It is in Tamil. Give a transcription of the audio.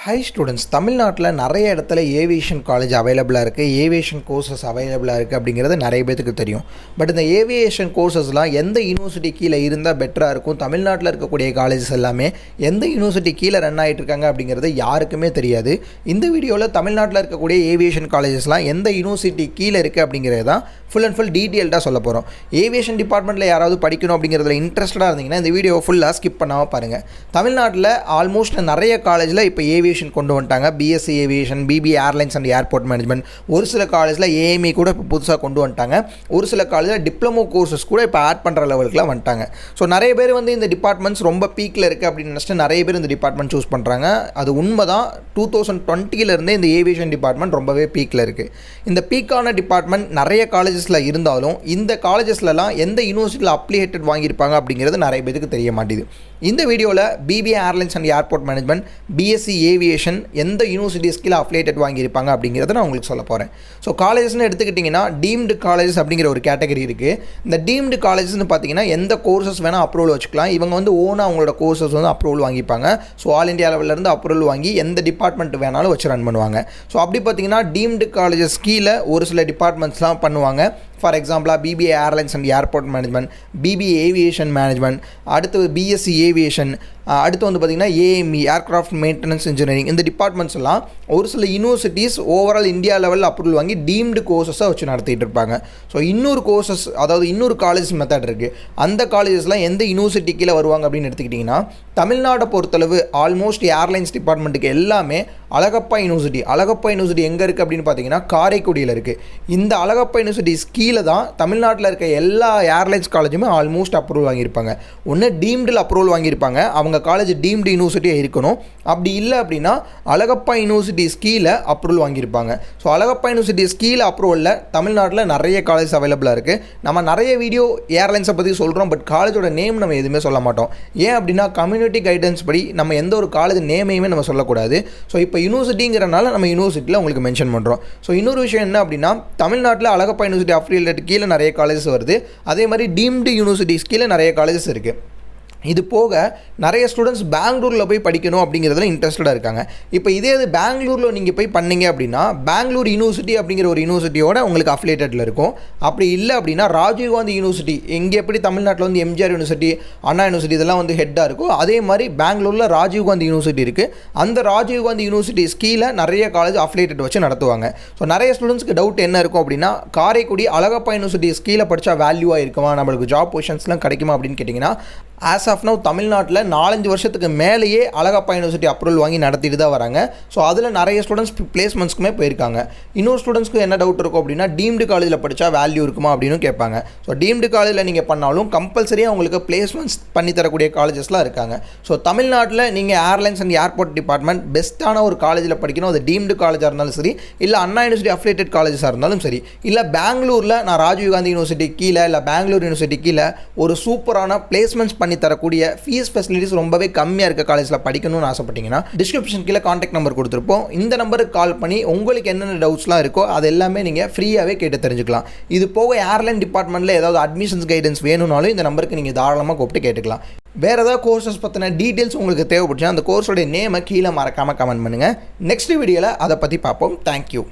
ஹை ஸ்டூடெண்ட்ஸ், தமிழ்நாட்டில் நிறைய இடத்துல ஏவியேஷன் காலேஜ் அவைலபிளாக இருக்குது, ஏவியேஷன் கோர்சஸ் அவைலபிளாக இருக்குது அப்படிங்கிறது நிறைய பேத்துக்கு தெரியும். பட் இந்த ஏவியேஷன் கோர்சஸ்லாம் எந்த யூனிவர்சிட்டி கீழே இருந்தால் பெட்டராக இருக்கும், தமிழ்நாட்டில் இருக்கக்கூடிய காலேஜஸ் எல்லாமே எந்த யூனிவர்சிட்டி கீழே ரன் ஆகிட்டு இருக்காங்க அப்படிங்கிறது யாருக்குமே தெரியாது. இந்த வீடியோவில் தமிழ்நாட்டில் இருக்கக்கூடிய ஏவியேஷன் காலேஜஸ்லாம் எந்த யூனிவர்சிட்டி கீழே இருக்குது அப்படிங்கிறது தான் ஃபுல் அண்ட் ஃபுல் டீட்டெயில்டாக சொல்ல போகிறோம். ஏவியேஷன் டிபார்ட்மெண்ட்டில் யாராவது படிக்கணும் அப்படிங்கிறதுல இன்ட்ரெஸ்டாக இருந்தீங்கன்னா இந்த வீடியோ ஃபுல்லாக ஸ்கிப் பண்ணாமல் பாருங்கள். தமிழ்நாட்டில் ஆல்மோஸ்ட் நிறைய காலேஜில் இப்போ ஏவியேஷன் கொண்டு வந்துட்டாங்க. BSc aviation, BBA airlines and airport management, ஒரு சில காலேஜில் ஏஎம்இ கூட இப்போ புதுசாக கொண்டு வந்துட்டாங்க. ஒரு சில காலேஜில் டிப்ளமோ கோர்சஸ் கூட இப்போ ஆட் பண்ணுற லெவலுக்குலாம் வந்துட்டாங்க. ஸோ நிறைய பேர் இந்த டிபார்ட்மெண்ட்ஸ் ரொம்ப பீக்கில் இருக்குது அப்படின்னு நினச்சிட்டு நிறைய பேர் இந்த டிபார்ட்மெண்ட் சூஸ் பண்ணுறாங்க. அது உண்மை தான். 2020 இந்த ஏவியேஷன் டிபார்ட்மெண்ட் ரொம்பவே பீக்கில் இருக்குது. இந்த பீக்கான டிபார்ட்மெண்ட் நிறைய காலேஜஸில் இருந்தாலும் இந்த காலேஜஸ்லாம் எந்த யூனிவர்சிட்டியில் அப்ளிகேட்டட் வாங்கியிருப்பாங்க அப்படிங்கிறது நிறைய பேருக்கு தெரிய மாட்டேது. இந்த வீடியோவில் BBA airlines and airport management, BSc aviation எந்த யூனிவர்சிட்டிஸ்கில் அப்ளிகேட்டட் வாங்கியிருப்பாங்க அப்படிங்கிறத நான் உங்களுக்கு சொல்ல போகிறேன். ஸோ காலேஜஸ்னு எடுத்துக்கிட்டிங்கன்னா டீம்டு காலேஜஸ் அப்படிங்கிற ஒரு கேட்டகரி இருக்குது. இந்த டீம்டு காலேஜஸ்னு பார்த்தீங்கன்னா எந்த கோர்சஸ் வேணால் அப்ரூவல் வச்சுக்கலாம். இவங்க ஓனாக அவங்களோட கோர்சஸ் அப்ரூவல் வாங்கிப்பாங்க. ஸோ ஆல் இண்டியா லெவலிருந்து அப்ரூவல் வாங்கி எந்த டிபார்ட்மெண்ட் வேணாலும் வச்சு ரன் பண்ணுவாங்க. ஸோ அப்படி பார்த்தீங்கன்னா டீம்டு காலேஜஸ் கீழே ஒரு சில டிபார்ட்மெண்ட்ஸ்லாம் பண்ணுவாங்க. ஃபார் எக்ஸாம்பிளாக BBA airlines and airport management, BBA aviation management, அடுத்து பிஎஸ்சி ஏவியேஷன், அடுத்து பார்த்திங்கன்னா ஏஎம்இ ஏர்க்ராஃப்ட் மெயின்டெனன்ஸ் இன்ஜினியரிங். இந்த டிபார்ட்மெண்ட்ஸ் எல்லாம் ஒரு சில யூனிவர்சிட்டிஸ் ஓவரால் இந்தியா லெவலில் அப்ரூவல் வாங்கி டீம்டு கோர்சஸாக வச்சு நடத்திட்டு இருப்பாங்க. ஸோ இன்னொரு கோர்சஸ், அதாவது இன்னொரு காலேஜ் மெத்தட் இருக்குது. அந்த காலேஜஸ்லாம் எந்த யூனிவர்சிட்டி கீழே வருவாங்க அப்படின்னு எடுத்துக்கிட்டிங்கன்னா தமிழ்நாட்டை பொறுத்தளவு ஆல்மோஸ்ட் ஏர்லைன்ஸ் டிபார்ட்மெண்ட்டுக்கு எல்லாமே அழகப்பா யூனிவர்சிட்டி. அழகப்பா யூனிவர்சிட்டி எங்கே இருக்குது அப்படின்னு பார்த்தீங்கன்னா காரைக்குடியில் இருக்குது. இந்த அழகப்பா யூனிவர்சிட்டி கீழே தான் தமிழ்நாட்டில் இருக்க எல்லா ஏர்லைன்ஸ் காலேஜுமே ஆல்மோஸ்ட் அப்ரூவல் வாங்கியிருப்பாங்க. ஒன்று டீம்டில் அப்ரூவல் வாங்கியிருப்பாங்க, அவங்க காலேஜ் டீம்டு யூனிவர்சிட்டியாக இருக்கணும். அப்படி இல்லை அப்படின்னா அழகப்பா யூனிவர்சிட்டி கீழே அப்ரூவல் வாங்கியிருப்பாங்க. ஸோ அழகப்பா யூனிவர்சிட்டி கீழே அப்ரூவலில் தமிழ்நாட்டில் நிறைய காலேஜ் அவைலபிளாக இருக்குது. நம்ம நிறைய வீடியோ ஏர்லைன்ஸை பற்றி சொல்கிறோம், பட் காலேஜோட நேம் நம்ம எதுவுமே சொல்ல மாட்டோம். ஏன் அப்படின்னா கம்யூனிட்டி கைடன்ஸ் படி நம்ம எந்த ஒரு காலேஜ் நேமையுமே நம்ம சொல்லக்கூடாது. ஸோ இப்போ யூனிவர்சிட்டிங்கிறனால நம்ம யூனிவர்சிட்டியில் உங்களுக்கு மென்ஷன் பண்ணுறோம். ஸோ இன்னொரு விஷயம் என்ன அப்படின்னா தமிழ்நாட்டில் அழகப்பா யூனிவர்சிட்டி அஃபிலியேட்டட் கீழே நிறைய காலேஜஸ் வருது. அதே மாதிரி டீம்டு யூனிவர்சிட்டிஸ் கீழே நிறைய காலேஜஸ் இருக்குது. இது போக நிறைய ஸ்டூடெண்ட்ஸ் பெங்களூரில் போய் படிக்கணும் அப்படிங்கிறதுல இன்ட்ரெஸ்டடாக இருக்காங்க. இப்போ இதே பெங்களூரில் நீங்கள் போய் பண்ணீங்க அப்படின்னா பெங்களூர் யூனிவர்சிட்டி அப்படிங்கிற ஒரு யூனிவர்சிட்டியோட உங்களுக்கு அஃபிலியேட்டடில் இருக்கும். அப்படி இல்லை அப்படின்னா ராஜீவ்காந்தி யூனிவர்சிட்டி, எங்கே எப்படி தமிழ்நாட்டில் எம்ஜிஆர் யூனிவர்சிட்டி, அண்ணா யூனிவர்சிட்டி இதெல்லாம் ஹெட்டாக இருக்கும், அதே மாதிரி பெங்களூரில் ராஜீவ்காந்தி யூனிவர்சிட்டி இருக்குது. அந்த ராஜீவ்காந்தி யூனிவர்சிட்டிஸ் கீழே நிறைய காலேஜ் அஃபிலியேட்டட் வச்சு நடத்துவாங்க. ஸோ நிறைய ஸ்டூடெண்ட்ஸ்க்கு டவுட் என்ன இருக்கும் அப்படின்னா காரைக்குடி அழகப்பா யூனிவர்சிட்டிஸ் கீழே படித்தா வேல்யூவாக இருக்குமா, நம்மளுக்கு ஜாப் பொசிஷன்ஸ்லாம் கிடைக்குமா அப்படின்னு கேட்டிங்கன்னா ஆஸ் ஆஃப் நவ் தமிழ்நாட்டில் 4-5 வருஷத்துக்கு மேலேயே அழகப்பா யூனிவர்சிட்டி அப்ரூவல் வாங்கி நடத்திட்டு தான் வராங்க. ஸோ அதில் நிறைய ஸ்டூடெண்ட்ஸ் பிளேஸ்மெண்ட்ஸ்க்குமே போயிருக்காங்க. இன்னொரு ஸ்டூடெண்ட்ஸ்க்கு என்ன டவுட் இருக்கும் அப்படின்னா டீம்டு காலேஜில் படித்தா வேல்யூ இருக்குமா அப்படின்னு கேட்பாங்க. ஸோ டீம்டு காலேஜில் நீங்கள் பண்ணாலும் கம்பல்சரியாக உங்களுக்கு பிளேஸ்மெண்ட்ஸ் பண்ணி தரக்கூடிய காலேஜஸ்லாம் இருக்காங்க. ஸோ தமிழ்நாட்டில் நீங்கள் ஏர்லைன்ஸ் அண்ட் ஏர்போர்ட் டிபார்ட்மெண்ட் பெஸ்ட்டான ஒரு காலேஜில் படிக்கணும். அது டீம்டு காலேஜாக இருந்தாலும் சரி, இல்லை அண்ணா யூனிவர்சிட்டி அஃபிலியேட்டட் காலேஜஸாக இருந்தாலும் சரி, இல்லை பெங்களூரில் நான் ராஜீவ்காந்தி யூனிவர்சிட்டி கீழே இல்லை பெங்களூர் யூனிவர்சிட்டி கீழே ஒரு சூப்பரான பிளேஸ்மெண்ட்ஸ் பண்ணி தரக்கூடிய ஃபீஸ் ஃபெசிலிட்டிஸ் ரொம்பவே கம்மியாக இருக்க காலேஜில் படிக்கணும்னு ஆசைப்பட்டீங்கன்னா டிஸ்கிரிப்ஷன் கீழே கான்டாக்ட் நம்பர் கொடுத்துருப்போம். இந்த நம்பருக்கு கால் பண்ணி உங்களுக்கு என்னென்ன டவுட்ஸ்லாம் இருக்கோ அது எல்லாமே நீங்கள் ஃப்ரீயாகவே கேட்டு தெரிஞ்சுக்கலாம். இது போக ஏர்லைன் டிபார்ட்மெண்ட்டில் ஏதாவது அட்மிஷன்ஸ் கைடன்ஸ் வேணும்னாலும் இந்த நம்பருக்கு நீங்கள் தாராளமாக கூப்பிட்டு கேட்டுக்கலாம். வேறு ஏதாவது கோர்சஸ் பற்றின டீட்டெயில்ஸ் உங்களுக்கு தேவைப்படுச்சுன்னா அந்த கோர்ஸோடைய நேமை கீழே மறக்காமல் கமெண்ட் பண்ணுங்கள். நெக்ஸ்ட் வீடியோவில் அதை பற்றி பார்ப்போம். தேங்க்யூ.